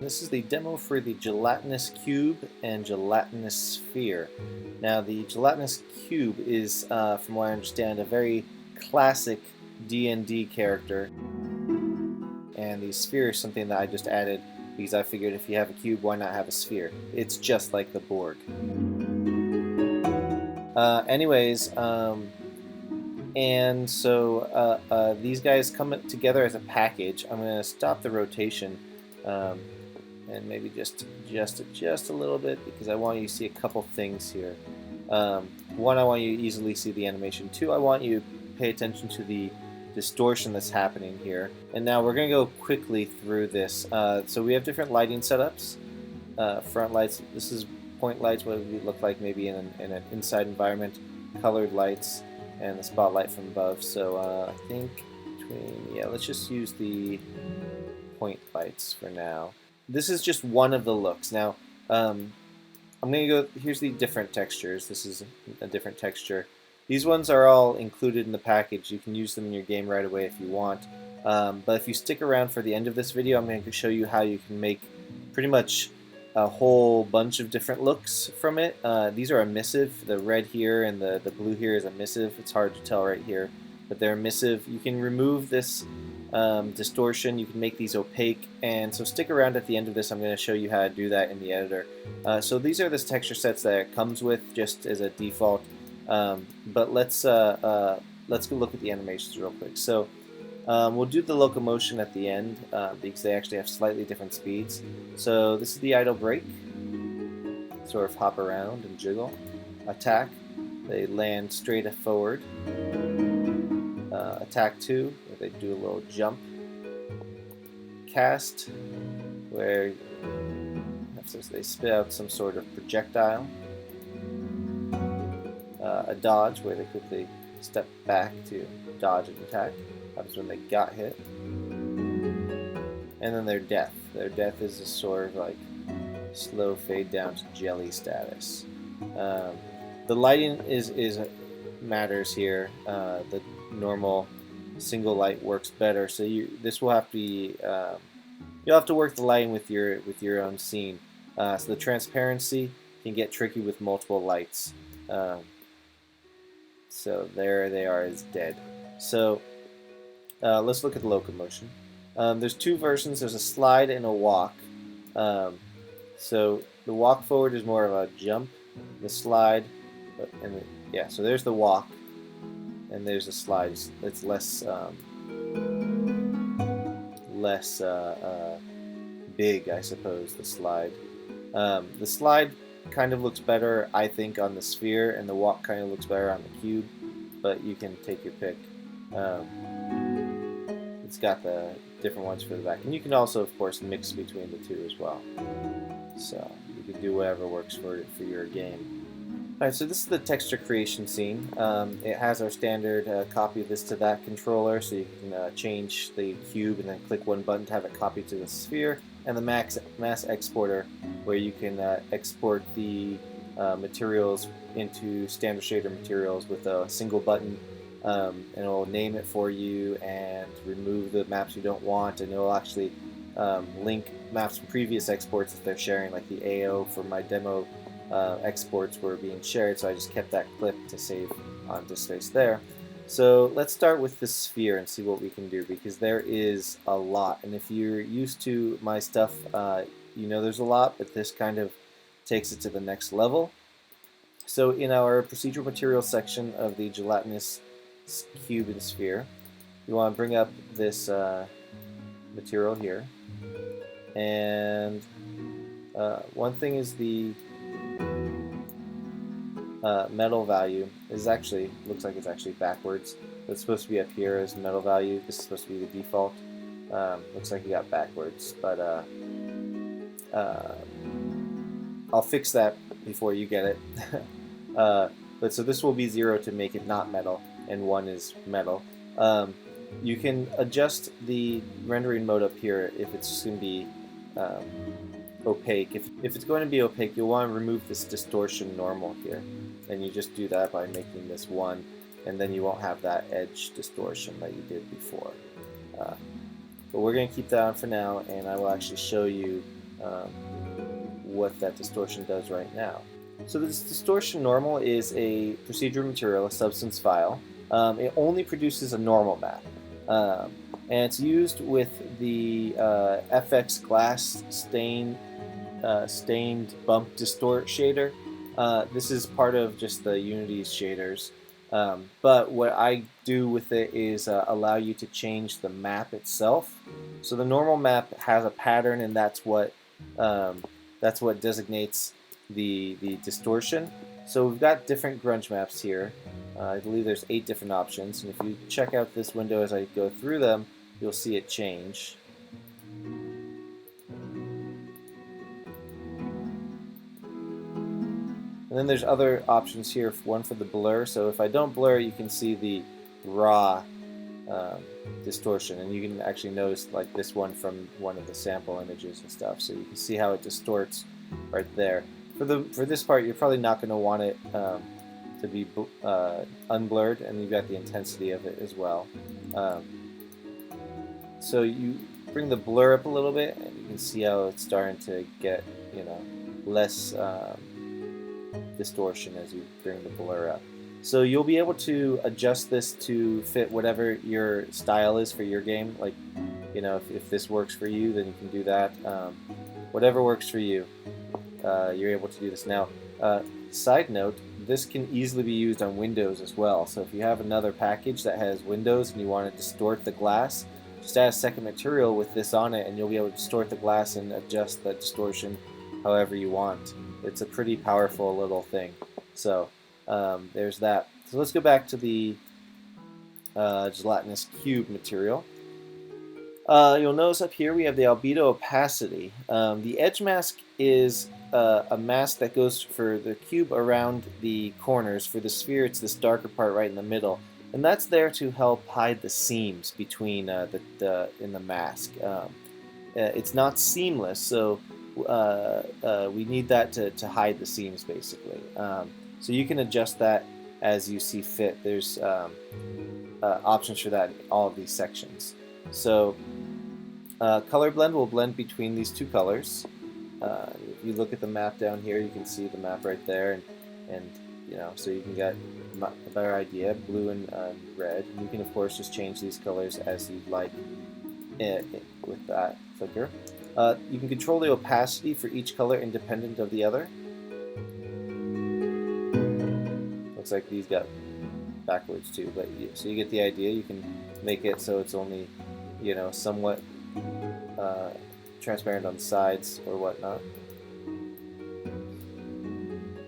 This is the demo for the Gelatinous Cube and Gelatinous Sphere. Now the Gelatinous Cube is, from what I understand, a very classic D&D character, and the Sphere is something that I just added because I figured if you have a cube, why not have a sphere? It's just like the Borg. And so these guys come together as a package. I'm going to stop the rotation and maybe just adjust it just a little bit because I want you to see a couple things here. One, I want you to easily see the animation. Two, I want you to pay attention to the distortion that's happening here. And now we're going to go quickly through this. So we have different lighting setups. Front lights, this is point lights, what it would look like maybe in an inside environment. Colored lights and the spotlight from above. So I think let's just use the point lights for now. This is just one of the looks. Now, I'm going to go, here's the different textures. This is a different texture. These ones are all included in the package. You can use them in your game right away if you want. But if you stick around for the end of this video, I'm going to show you how you can make pretty much a whole bunch of different looks from it. These are emissive. The red here and the blue here is emissive. It's hard to tell right here, but they're emissive. You can remove this distortion. You can make these opaque, and so stick around at the end of this. I'm going to show you how to do that in the editor. So these are the texture sets that it comes with just as a default. But let's go look at the animations real quick. So we'll do the locomotion at the end because they actually have slightly different speeds. So this is the idle brake. Sort of hop around and jiggle. Attack. They land straight forward. Attack 2, where they do a little jump. Cast, where they spit out some sort of projectile. A dodge, where they quickly step back to dodge an attack. Happens when they got hit. And then their death. Their death is a sort of like slow fade down to jelly status. The lighting matters here. The normal single light works better, so this will have to be you'll have to work the lighting with your own scene. So the transparency can get tricky with multiple lights. So there they are as dead. So let's look at the locomotion. There's two versions. There's a slide and a walk. So the walk forward is more of a jump. The slide, so there's the walk, and there's the slide. It's less big, I suppose. The slide. The slide kind of looks better, I think, on the sphere, and the walk kind of looks better on the cube. But you can take your pick. It's got the different ones for the back, and you can also, of course, mix between the two as well. So you can do whatever works for your game. Alright, so this is the texture creation scene. It has our standard copy of this to that controller, so you can change the cube and then click one button to have it copy to the sphere, and the mass exporter, where you can export the materials into standard shader materials with a single button, and it will name it for you and remove the maps you don't want, and it will actually link maps from previous exports if they're sharing, like the AO for my demo exports were being shared, so I just kept that clip to save on disk space there. So let's start with the sphere and see what we can do, because there is a lot, and if you're used to my stuff, you know there's a lot, but this kind of takes it to the next level. So in our procedural materials section of the Gelatinous Cube and Sphere, you want to bring up this material here, and one thing is the metal value is actually, looks like it's actually backwards. It's supposed to be up here as metal value. This is supposed to be the default. Looks like you got backwards, but I'll fix that before you get it. But so this will be 0 to make it not metal, and 1 is metal. You can adjust the rendering mode up here if it's just going to be opaque. If it's going to be opaque, you'll want to remove this distortion normal here. And you just do that by making this 1, and then you won't have that edge distortion that you did before. But we're going to keep that on for now, and I will actually show you what that distortion does right now. So this distortion normal is a procedural material, a substance file. It only produces a normal map. And it's used with the FX glass stained bump distort shader. This is part of just the Unity's shaders. But what I do with it is allow you to change the map itself. So the normal map has a pattern, and that's what designates the distortion. So we've got different grunge maps here. I believe there's 8 different options, and if you check out this window as I go through them, you'll see it change. And then there's other options here, one for the blur. So if I don't blur, you can see the raw distortion, and you can actually notice like this one from one of the sample images and stuff. So you can see how it distorts right there. For this part, you're probably not going to want it to be unblurred, and you've got the intensity of it as well. So you bring the blur up a little bit, and you can see how it's starting to get, less distortion as you bring the blur up. So you'll be able to adjust this to fit whatever your style is for your game. Like, if this works for you, then you can do that. Whatever works for you, you're able to do this. Now, side note, this can easily be used on Windows as well. So if you have another package that has Windows and you want to distort the glass, just add a second material with this on it, and you'll be able to distort the glass and adjust the distortion however you want. It's a pretty powerful little thing. So there's that. So let's go back to the Gelatinous Cube material. You'll notice up here we have the Albedo opacity. The edge mask is a mask that goes for the cube around the corners. For the sphere, it's this darker part right in the middle, and that's there to help hide the seams between in the mask. It's not seamless, so we need that to hide the seams, basically. So you can adjust that as you see fit. There's options for that in all of these sections. So color blend will blend between these two colors. If you look at the map down here, you can see the map right there, and so you can get a better idea, blue and red. And you can of course just change these colors as you'd like with that flicker. You can control the opacity for each color independent of the other. Looks like these got backwards too, but so you get the idea. You can make it so it's only somewhat transparent on the sides or whatnot.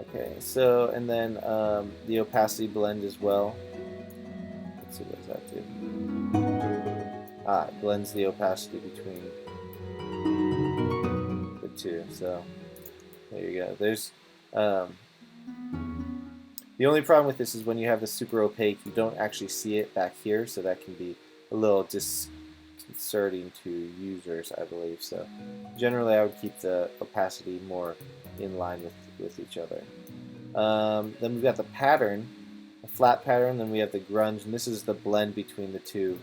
Okay, so and then the opacity blend as well. Let's see, what does that do? It blends the opacity between the two. So there you go. There's the only problem with this is when you have the super opaque, you don't actually see it back here, so that can be a little disconcerting to users, I believe. So generally I would keep the opacity more in line with each other. Then we've got the pattern, a flat pattern, then we have the grunge, and this is the blend between the two.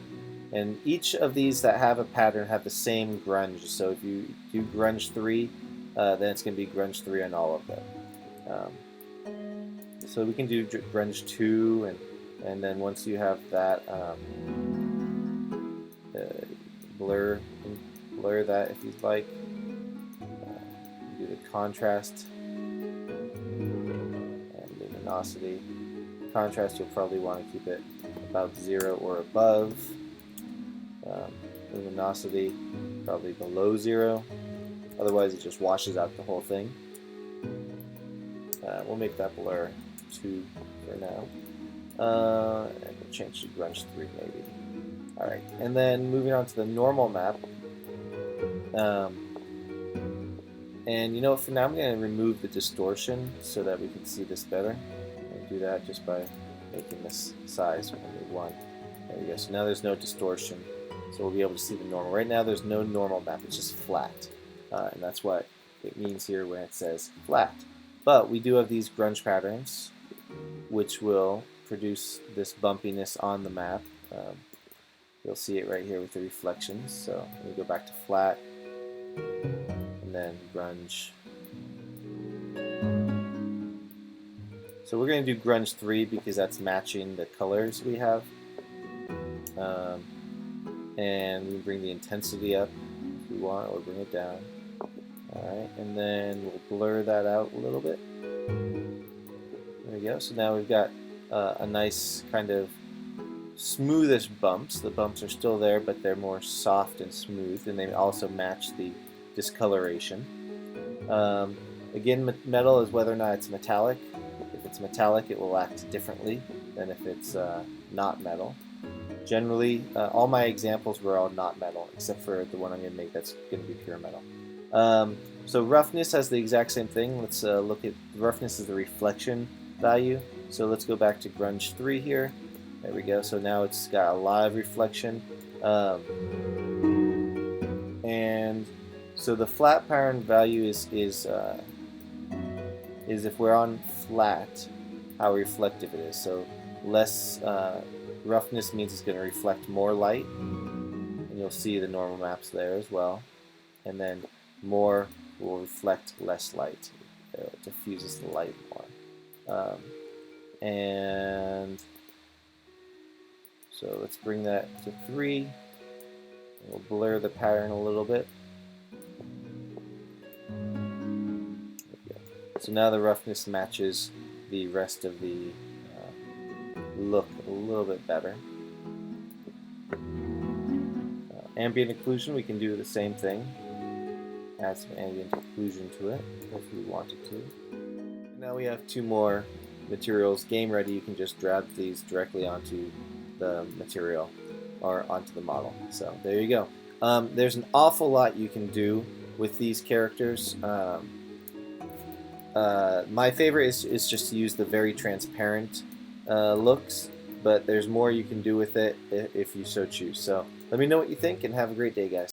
And each of these that have a pattern have the same grunge, so if you do grunge 3, then it's going to be grunge 3 on all of them. So we can do grunge 2, and then once you have that, blur that if you'd like. Do the contrast and luminosity. Contrast, you'll probably want to keep it about 0 or above. Luminosity, probably below 0. Otherwise, it just washes out the whole thing. We'll make that blur 2 for now. And we'll change to grunge 3 maybe. Alright, and then moving on to the normal map. And for now I'm going to remove the distortion so that we can see this better. And do that just by making this size only 1. There we go. So now there's no distortion. So we'll be able to see the normal. Right now there's no normal map, it's just flat. And that's what it means here when it says flat. But we do have these grunge patterns, which will produce this bumpiness on the map. You'll see it right here with the reflections. So we go back to flat, and and then grunge. So we're going to do grunge 3 because that's matching the colors we have. And we bring the intensity up if we want, or bring it down. Alright, and then we'll blur that out a little bit. There we go. So now we've got a nice kind of smoothish bumps. The bumps are still there, but they're more soft and smooth, and they also match the discoloration. Again, metal is whether or not it's metallic. If it's metallic, it will act differently than if it's not metal. Generally, all my examples were all not metal, except for the one I'm going to make that's going to be pure metal. So roughness has the exact same thing. Let's look at roughness is the reflection value. So let's go back to grunge 3 here. There we go. So now it's got a lot of reflection. And so the flat pattern value is if we're on flat, how reflective it is. So less roughness means it's going to reflect more light, and you'll see the normal maps there as well. And then more will reflect less light. It diffuses the light more. And so let's bring that to 3. We'll blur the pattern a little bit. So now the roughness matches the rest of the look a little bit better. Ambient occlusion, we can do the same thing. Add some ambient occlusion to it if we wanted to. Now we have 2 more materials game ready. You can just drag these directly onto the material or onto the model. So there you go. There's an awful lot you can do with these characters. My favorite is just to use the very transparent looks, but there's more you can do with it if you so choose. So let me know what you think, and have a great day, guys.